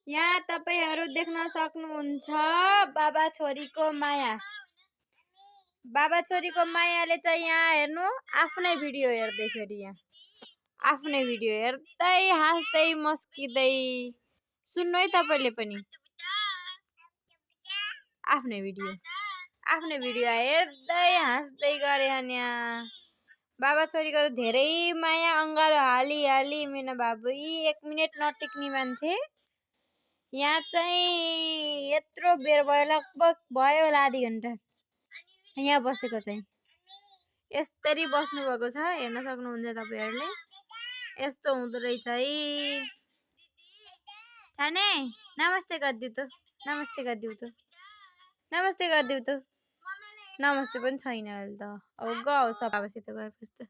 यहाँ तपाईहरु देख्न सक्नुहुन्छ बाबा छोरीको माया। बाबा छोरीको मायाले चाहिँ यहाँ हेर्नु आफ्नै भिडियो हेर्दै फेरि यहाँ आफ्नै भिडियो हेर्दै हाँस्दै मस्किँदै सुन्नु है तपाईले पनि आफ्नै भिडियो हेर्दै हाँस्दै गरे हन यहाँ बाबा छोरीको धेरै माया अङ्गालो हाली हाली मेना बाबु 1 मिनेट नटिक्ने मान्छे यहाँ चाहिँ यत्रो बेर भयो लगभग भयो होला आधी घण्टा यहाँ बसेको चाहिँ यसरी बस्नु भएको छ हेर्न सक्नुहुन्छ तपाईहरुले यस्तो हुँदो रहेछ है थाने नमस्ते गरिदिउ त नमस्ते गरिदिउ त नमस्ते गरिदिउ त नमस्ते पनि छैन अहिले त अब गयो सपासित गएपछि त